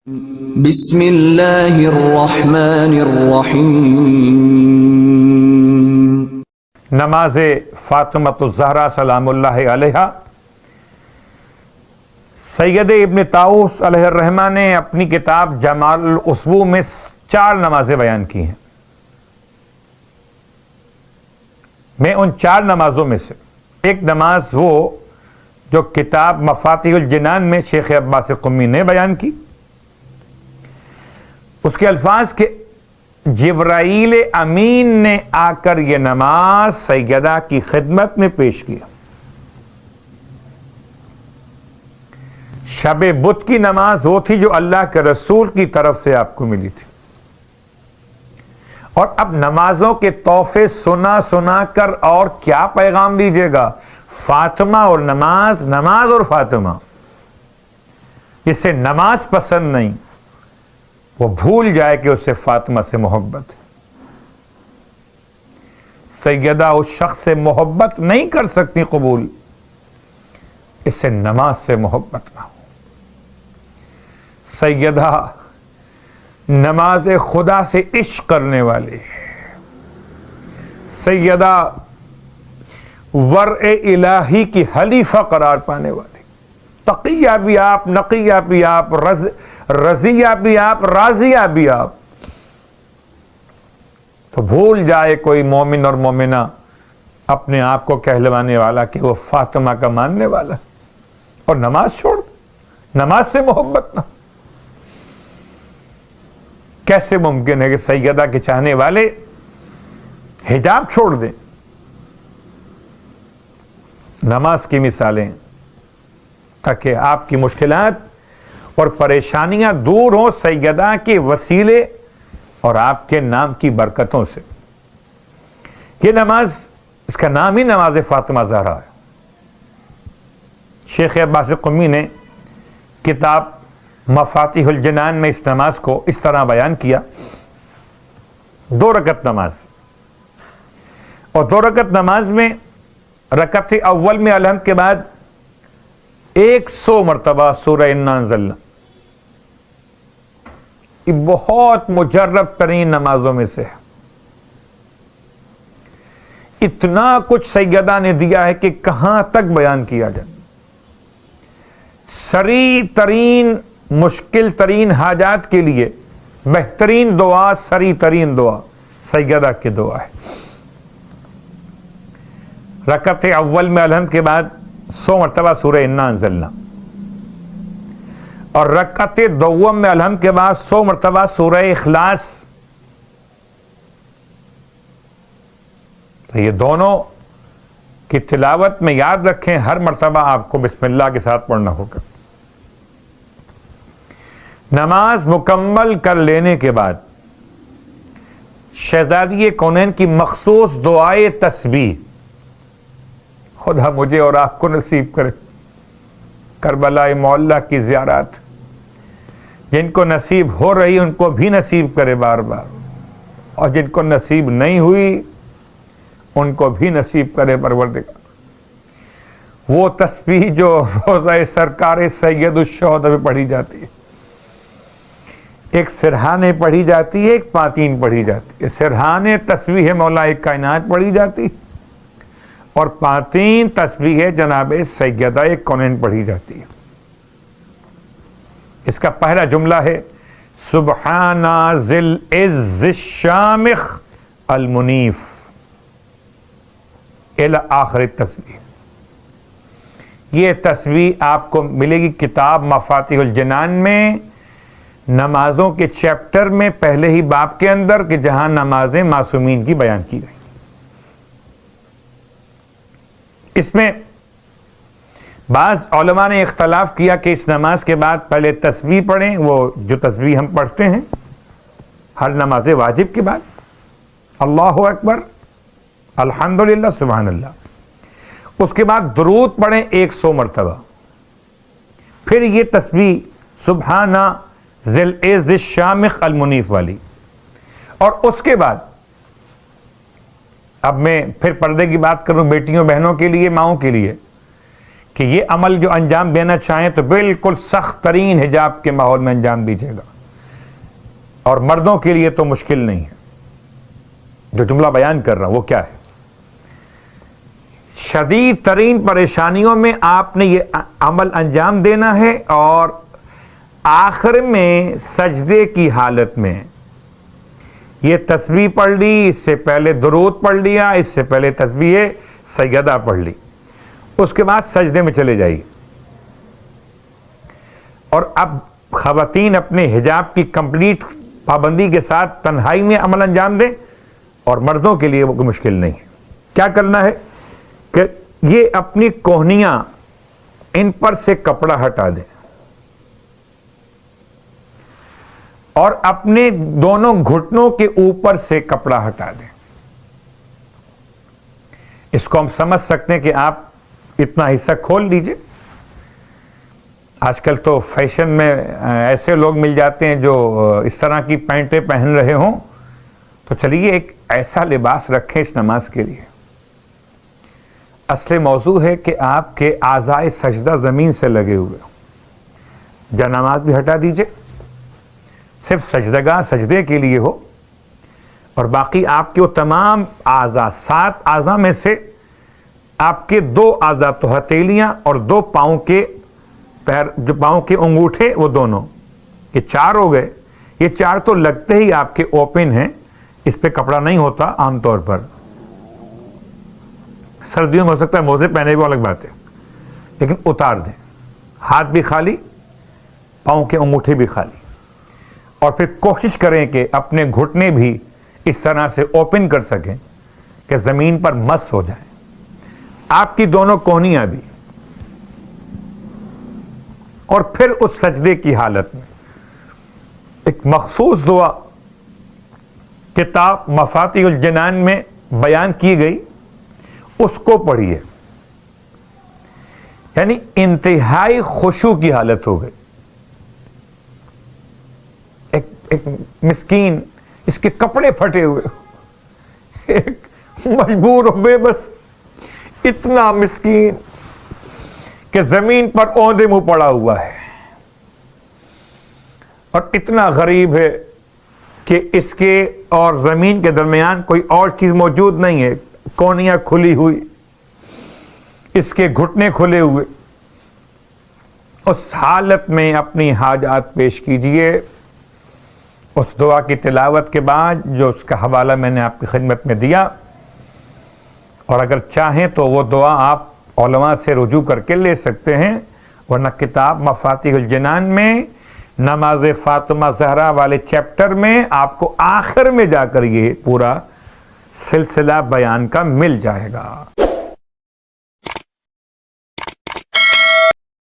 بسم اللہ الرحمن الرحیم۔ نماز فاطمۃ الزہرا سلام اللہ علیہا۔ سید ابن طاؤس علیہ الرحمہ نے اپنی کتاب جمال الاسبوع میں 4 نمازیں بیان کی ہیں۔ میں ان 4 نمازوں میں سے ایک نماز وہ جو کتاب مفاتیح الجنان میں شیخ عباس قمی نے بیان کی، اس کے الفاظ کے جبرائیل امین نے آ کر یہ نماز سیدہ کی خدمت میں پیش کیا۔ شب بدھ کی نماز وہ تھی جو اللہ کے رسول کی طرف سے آپ کو ملی تھی، اور اب نمازوں کے تحفے سنا سنا کر اور کیا پیغام دیجیے گا؟ فاطمہ اور نماز، نماز اور فاطمہ۔ جسے نماز پسند نہیں وہ بھول جائے کہ اسے فاطمہ سے محبت ہے۔ سیدہ اس شخص سے محبت نہیں کر سکتی قبول، اس سے نماز سے محبت نہ ہو۔ سیدہ نماز خدا سے عشق کرنے والی، سیدہ ورع الہی کی حلیفہ قرار پانے والی، تقیہ بھی آپ، نقیہ بھی آپ، رضیہ بھی آپ، راضیہ بھی آپ۔ تو بھول جائے کوئی مومن اور مومنہ اپنے آپ کو کہلوانے والا کہ وہ فاطمہ کا ماننے والا، اور نماز چھوڑ دے، نماز سے محبت نہ۔ کیسے ممکن ہے کہ سیدہ کے چاہنے والے حجاب چھوڑ دیں؟ نماز کی مثالیں تاکہ آپ کی مشکلات اور پریشانیاں دور ہوں سیدہ کے وسیلے اور آپ کے نام کی برکتوں سے۔ یہ نماز، اس کا نام ہی نماز فاطمہ زہرا ہے۔ شیخ عباس قمی نے کتاب مفاتیح الجنان میں اس نماز کو اس طرح بیان کیا: 2 رکعت نماز، اور 2 رکعت نماز میں رکعت اول میں الحمد کے بعد 100 مرتبہ سورہ انا انزلنا۔ یہ بہت مجرب ترین نمازوں میں سے ہے۔ اتنا کچھ سیدہ نے دیا ہے کہ کہاں تک بیان کیا جائے۔ سری ترین، مشکل ترین حاجات کے لیے بہترین دعا، سری ترین دعا سیدہ کی دعا ہے۔ رکعت اول میں الحمد کے بعد 100 مرتبہ سورہ انا انزلنا، اور رکعت دوم میں الحمد کے بعد 100 مرتبہ سورہ اخلاص۔ تو یہ دونوں کی تلاوت میں یاد رکھیں، ہر مرتبہ آپ کو بسم اللہ کے ساتھ پڑھنا ہوگا۔ نماز مکمل کر لینے کے بعد شہزادی کونین کی مخصوص دعائے تسبیح، خدا مجھے اور آپ کو نصیب کرے کربلا معلیٰ کی زیارت، جن کو نصیب ہو رہی ان کو بھی نصیب کرے بار بار، اور جن کو نصیب نہیں ہوئی ان کو بھی نصیب کرے پروردگار۔ وہ تسبیح جو روزہ سرکار سید الشہداء میں پڑھی جاتی ہے، ایک سرہانے پڑھی جاتی ہے، ایک پاتین پڑھی جاتی ہے۔ سرہانے تسبیح مولا کائنات پڑھی جاتی، اور پاتین تسبیح جناب سیدہ کونین پڑھی جاتی ہے۔ اس کا پہلا جملہ ہے سبحان ذی العز الشامخ المنیف الی آخر تسبیح۔ یہ تسبیح آپ کو ملے گی کتاب مفاتیح الجنان میں، نمازوں کے چیپٹر میں پہلے ہی باب کے اندر، کہ جہاں نمازیں معصومین کی بیان کی گئی۔ اس میں بعض علماء نے اختلاف کیا کہ اس نماز کے بعد پہلے تسبیح پڑھیں، وہ جو تسبیح ہم پڑھتے ہیں ہر نماز واجب کے بعد، اللہ اکبر، الحمدللہ، سبحان اللہ، اس کے بعد درود پڑھیں 100 مرتبہ، پھر یہ تسبیح سبحان ذی العز الشامخ المنیف والی، اور اس کے بعد اب میں پھر پردے کی بات کروں بیٹیوں بہنوں کے لیے، ماؤں کے لیے، کہ یہ عمل جو انجام دینا چاہیں تو بالکل سخت ترین حجاب کے ماحول میں انجام دیجیے گا، اور مردوں کے لیے تو مشکل نہیں ہے۔ جو جملہ بیان کر رہا ہوں وہ کیا ہے؟ شدید ترین پریشانیوں میں آپ نے یہ عمل انجام دینا ہے، اور آخر میں سجدے کی حالت میں یہ تسبیح پڑھ لی، اس سے پہلے درود پڑھ لیا، اس سے پہلے تسبیح سیدہ پڑھ لی، اس کے بعد سجدے میں چلے جائیے۔ اور اب خواتین اپنے حجاب کی کمپلیٹ پابندی کے ساتھ تنہائی میں عمل انجام دیں، اور مردوں کے لیے وہ کوئی مشکل نہیں ہے۔ کیا کرنا ہے کہ یہ اپنی کوہنیاں ان پر سے کپڑا ہٹا دیں، اور اپنے دونوں گھٹنوں کے اوپر سے کپڑا ہٹا دیں۔ اس کو ہم سمجھ سکتے ہیں کہ آپ اتنا حصہ کھول لیجئے۔ آج کل تو فیشن میں ایسے لوگ مل جاتے ہیں جو اس طرح کی پینٹیں پہن رہے ہوں، تو چلیے ایک ایسا لباس رکھیں اس نماز کے لیے۔ اصل موضوع ہے کہ آپ کے اعضائے سجدہ زمین سے لگے ہوئے ہوں۔ جا نماز بھی ہٹا دیجئے، صرف سجدگاہ سجدے کے لیے ہو، اور باقی آپ کے وہ تمام اعضاء، 7 اعضاء میں سے آپ کے 2 اعضاء تو ہتھیلیاں اور 2 پاؤں کے پیر، جو پاؤں کے انگوٹھے وہ دونوں، یہ 4 ہو گئے۔ یہ 4 تو لگتے ہی آپ کے اوپن ہیں، اس پہ کپڑا نہیں ہوتا عام طور پر۔ سردیوں میں ہو سکتا ہے موزے پہنے بھی الگ بات ہے، لیکن اتار دیں، ہاتھ بھی خالی، پاؤں کے انگوٹھے بھی خالی، اور پھر کوشش کریں کہ اپنے گھٹنے بھی اس طرح سے اوپن کر سکیں کہ زمین پر مس ہو جائیں، آپ کی دونوں کوہنیاں بھی۔ اور پھر اس سجدے کی حالت میں ایک مخصوص دعا کتاب مفاتیح الجنان میں بیان کی گئی، اس کو پڑھیے۔ یعنی انتہائی خشوع کی حالت ہو گئی۔ ایک مسکین، اس کے کپڑے پھٹے ہوئے، ایک مجبور و بے بس، اتنا مسکین کہ زمین پر اوندے منہ پڑا ہوا ہے، اور اتنا غریب ہے کہ اس کے اور زمین کے درمیان کوئی اور چیز موجود نہیں ہے، کونیاں کھلی ہوئی، اس کے گھٹنے کھلے ہوئے۔ اس حالت میں اپنی حاجات پیش کیجئے۔ اس دعا کی تلاوت کے بعد جو اس کا حوالہ میں نے آپ کی خدمت میں دیا، اور اگر چاہیں تو وہ دعا آپ علماء سے رجوع کر کے لے سکتے ہیں، ورنہ کتاب مفاتیح الجنان میں نماز فاطمہ زہرا والے چیپٹر میں آپ کو آخر میں جا کر یہ پورا سلسلہ بیان کا مل جائے گا۔